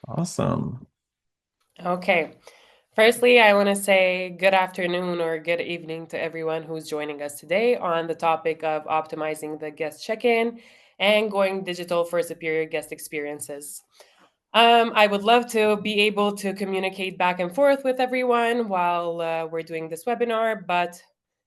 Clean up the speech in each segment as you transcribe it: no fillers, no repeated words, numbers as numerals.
Awesome. Okay. Firstly, I want to say good afternoon or good evening to everyone who's joining us today on the topic of optimizing the guest check in and going digital for superior guest experiences. I would love to be able to communicate back and forth with everyone while we're doing this webinar, but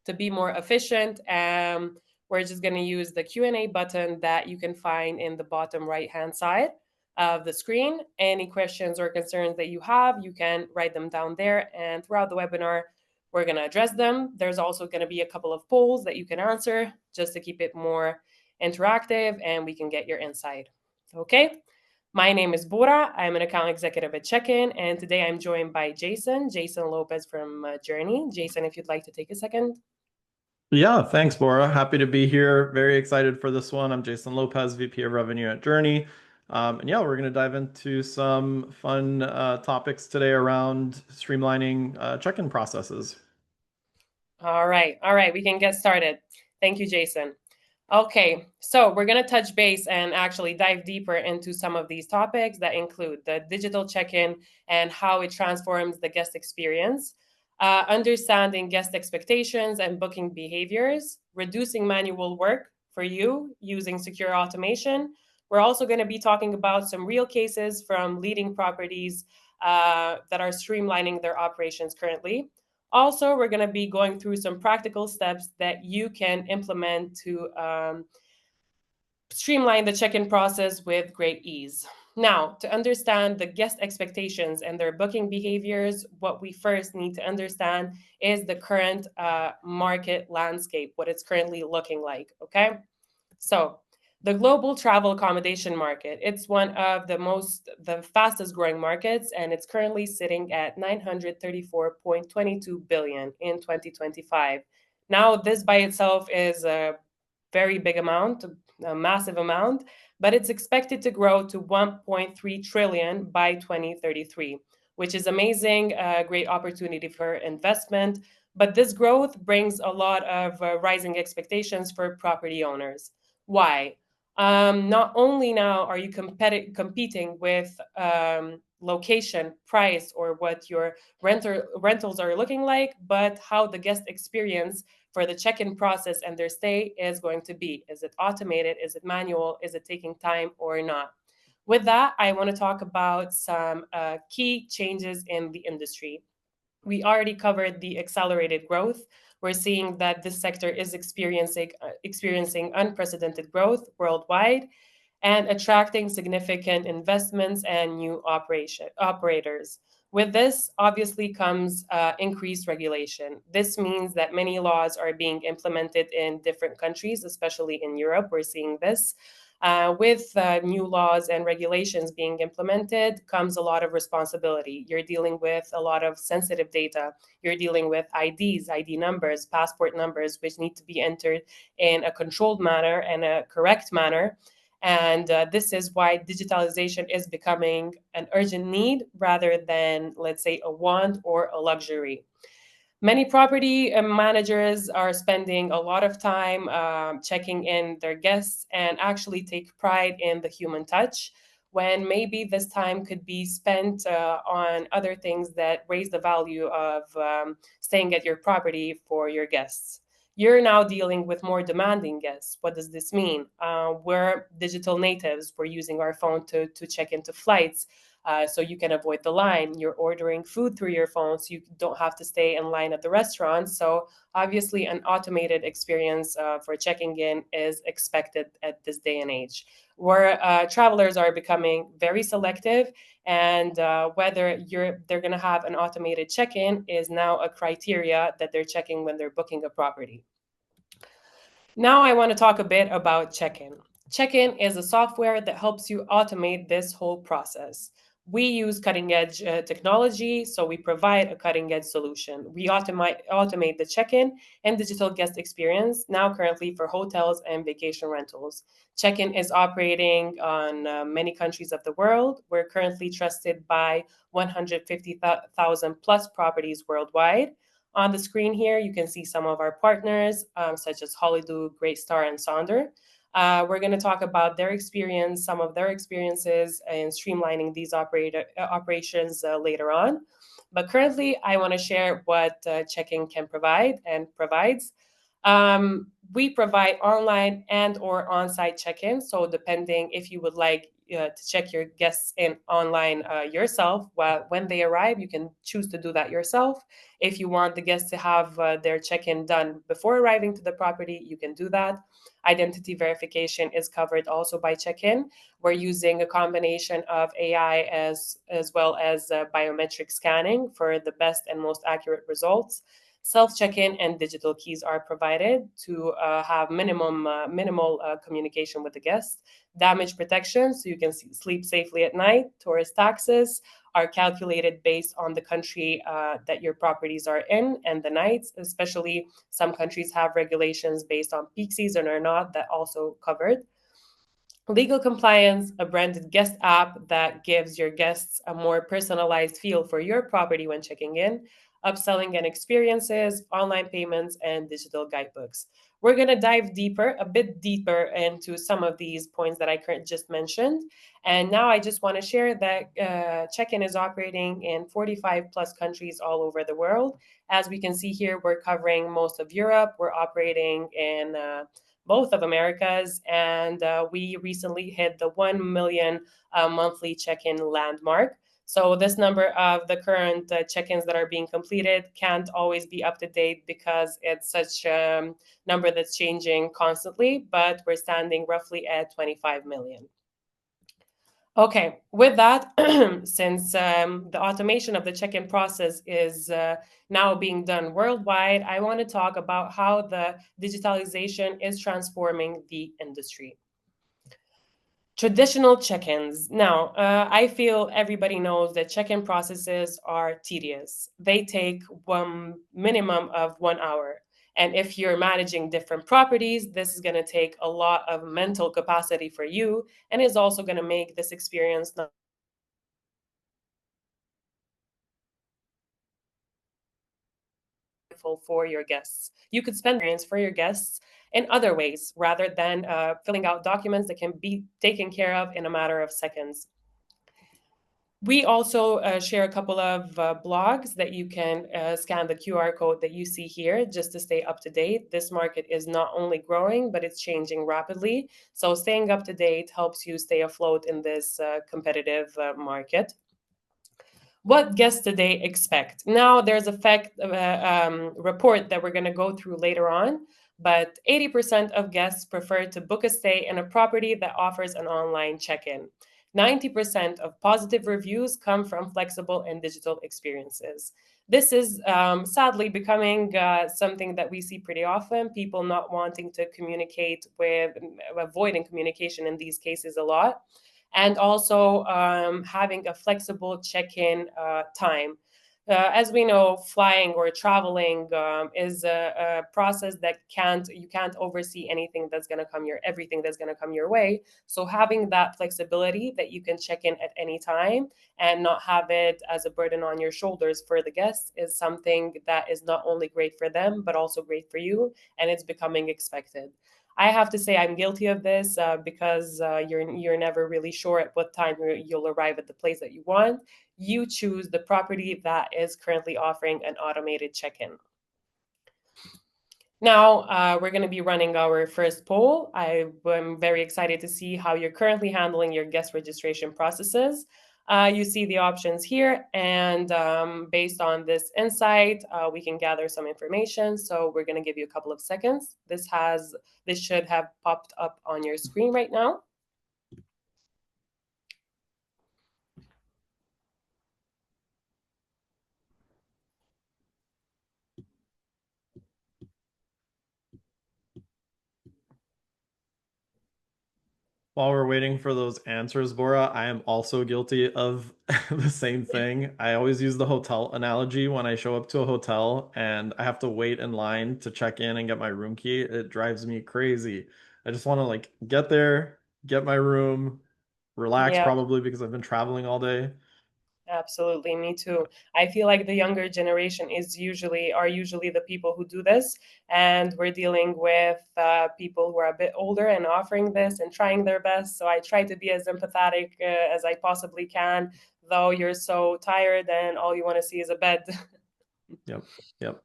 to be more efficient, we're just going to use the Q&A button that you can find in the bottom right-hand side of the screen. Any questions or concerns that you have, you can write them down there, and throughout the webinar, we're going to address them. There's also going to be a couple of polls that you can answer just to keep it more interactive and we can get your insight. Okay? My name is Bora. I'm an account executive at Check-in, and today I'm joined by Jason Lopez from Jurny. Jason, if you'd like to take a second. Yeah, thanks, Bora. Happy to be here. Very excited for this one. I'm Jason Lopez, VP of Revenue at Jurny. And yeah, we're going to dive into some fun topics today around streamlining check-in processes. All right, we can get started. Thank you, Jason. Okay, so we're going to touch base and actually dive deeper into some of these topics that include the digital check in and how it transforms the guest experience, understanding guest expectations and booking behaviors, reducing manual work for you using secure automation. We're also going to be talking about some real cases from leading properties that are streamlining their operations currently. Also, we're going to be going through some practical steps that you can implement to streamline the check in process with great ease. Now, to understand the guest expectations and their booking behaviors, what we first need to understand is the current market landscape, what it's currently looking like. Okay. So, the global travel accommodation market, it's one of the fastest growing markets, and it's currently sitting at 934.22 billion in 2025. Now, this by itself is a very big amount, a massive amount, but it's expected to grow to 1.3 trillion by 2033, which is amazing, a great opportunity for investment. But this growth brings a lot of rising expectations for property owners. Why? Not only now are you competing with location, price, or what your rentals are looking like, but how the guest experience for the check-in process and their stay is going to be. Is it automated? Is it manual? Is it taking time or not? With that, I want to talk about some key changes in the industry. We already covered the accelerated growth. We're seeing that this sector is experiencing unprecedented growth worldwide and attracting significant investments and new operators. With this, obviously, comes increased regulation. This means that many laws are being implemented in different countries, especially in Europe. We're seeing this. With new laws and regulations being implemented comes a lot of responsibility. You're dealing with a lot of sensitive data. You're dealing with IDs, ID numbers, passport numbers, which need to be entered in a controlled manner and a correct manner. And this is why digitalization is becoming an urgent need rather than, let's say, a want or a luxury. Many property managers are spending a lot of time checking in their guests and actually take pride in the human touch when maybe this time could be spent on other things that raise the value of staying at your property for your guests. You're now dealing with more demanding guests. What does this mean? We're digital natives. We're using our phone to check into flights so you can avoid the line. You're ordering food through your phone, so you don't have to stay in line at the restaurant. So obviously, an automated experience for checking in is expected at this day and age, where travelers are becoming very selective, and whether they're going to have an automated check-in is now a criteria that they're checking when they're booking a property. Now I want to talk a bit about check-in. Check-in is a software that helps you automate this whole process. We use cutting edge technology, so we provide a cutting edge solution. We automate the check in and digital guest experience now currently for hotels and vacation rentals. Check in is operating on many countries of the world. We're currently trusted by 150,000 plus properties worldwide. On the screen here, you can see some of our partners, such as Hollydo, Great Star, and Sonder. We're going to talk about their experience, some of their experiences in streamlining these operations later on. But currently, I want to share what check-in can provide and provides. We provide online and or on-site check-in. So depending if you would like to check your guests in online yourself, when they arrive, you can choose to do that yourself. If you want the guests to have their check-in done before arriving to the property, you can do that. Identity verification is covered also by check-in. We're using a combination of AI as well as biometric scanning for the best and most accurate results. Self check-in and digital keys are provided to have minimal communication with the guest. Damage protection, so you can sleep safely at night. Tourist taxes are calculated based on the country that your properties are in and the nights. Especially some countries have regulations based on peak season or not that also covered. Legal compliance, a branded guest app that gives your guests a more personalized feel for your property when checking in, upselling and experiences, online payments, and digital guidebooks. We're going to dive deeper, a bit deeper into some of these points that I just mentioned. And now I just want to share that check in is operating in 45 plus countries all over the world. As we can see here, we're covering most of Europe, we're operating in both of Americas, and we recently hit the 1 million monthly check-in landmark. So this number of the current check-ins that are being completed can't always be up to date because it's such a number that's changing constantly, but we're standing roughly at 25 million. Okay, with that, since the automation of the check-in process is now being done worldwide, I want to talk about how the digitalization is transforming the industry. Traditional check-ins. Now, I feel everybody knows that check-in processes are tedious. They take one minimum of 1 hour. And if you're managing different properties, this is going to take a lot of mental capacity for you and is also going to make this experience not for your guests. You could spend experience for your guests in other ways rather than filling out documents that can be taken care of in a matter of seconds. We also share a couple of blogs that you can scan the QR code that you see here just to stay up to date. This market is not only growing, but it's changing rapidly. So staying up to date helps you stay afloat in this competitive market. What guests do they expect? Now, there's a report that we're going to go through later on, but 80% of guests prefer to book a stay in a property that offers an online check-in. 90% of positive reviews come from flexible and digital experiences. This is sadly becoming something that we see pretty often, people not wanting to communicate with, avoiding communication in these cases a lot, and also having a flexible check-in time. As we know, flying or traveling is a process that you can't oversee anything that's going to come everything that's going to come your way. So having that flexibility that you can check in at any time and not have it as a burden on your shoulders for the guests is something that is not only great for them but also great for you, and it's becoming expected. I have to say I'm guilty of this because you're never really sure at what time you'll arrive at the place that you want. You choose the property that is currently offering an automated check-in. Now, we're going to be running our first poll. I'm very excited to see how you're currently handling your guest registration processes. You see the options here, and based on this insight, we can gather some information. So we're going to give you a couple of seconds. This should have popped up on your screen right now. While we're waiting for those answers, Bora, I am also guilty of the same thing. I always use the hotel analogy when I show up to a hotel and I have to wait in line to check in and get my room key. It drives me crazy. I just want to like get there, get my room, relax Yeah, probably because I've been traveling all day. Absolutely, me too. I feel like the younger generation are usually the people who do this, and we're dealing with people who are a bit older and offering this and trying their best. So I try to be as empathetic as I possibly can, though you're so tired and all you want to see is a bed. Yep. Yep.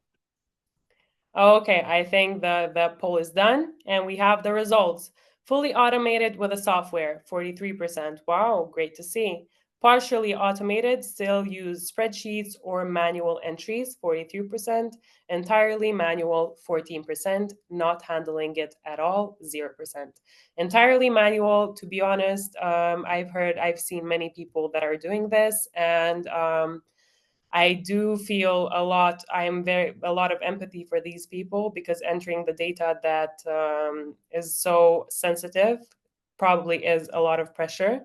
Okay, I think the poll is done and we have the results. Fully automated with a software, 43%. Wow, great to see. Partially automated, still use spreadsheets or manual entries, 43%. Entirely manual, 14%. Not handling it at all, 0%. Entirely manual, to be honest, I've seen many people that are doing this, and I do feel a lot of empathy for these people because entering the data that is so sensitive probably is a lot of pressure.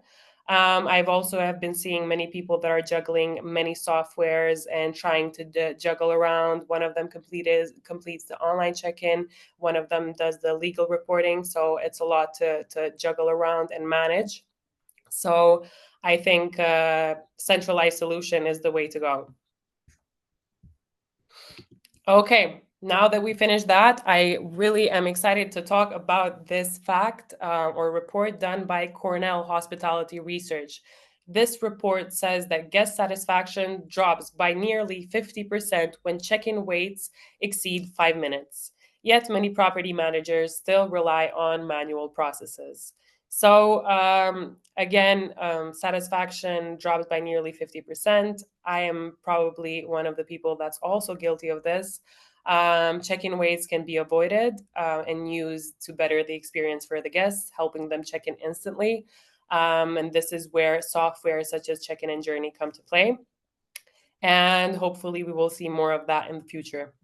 I've also have been seeing many people that are juggling many softwares and trying to juggle around. One of them completes the online check-in. One of them does the legal reporting. So it's a lot to juggle around and manage. So I think centralized solution is the way to go. Okay, now that we finished that, I really am excited to talk about this fact or report done by Cornell Hospitality Research. This report says that guest satisfaction drops by nearly 50% when check in waits exceed 5 minutes. Yet many property managers still rely on manual processes. So, again, satisfaction drops by nearly 50%. I am probably one of the people that's also guilty of this. Check-in waits can be avoided and used to better the experience for the guests, helping them check in instantly. And this is where software such as Check-in and Jurny come to play. And hopefully, we will see more of that in the future.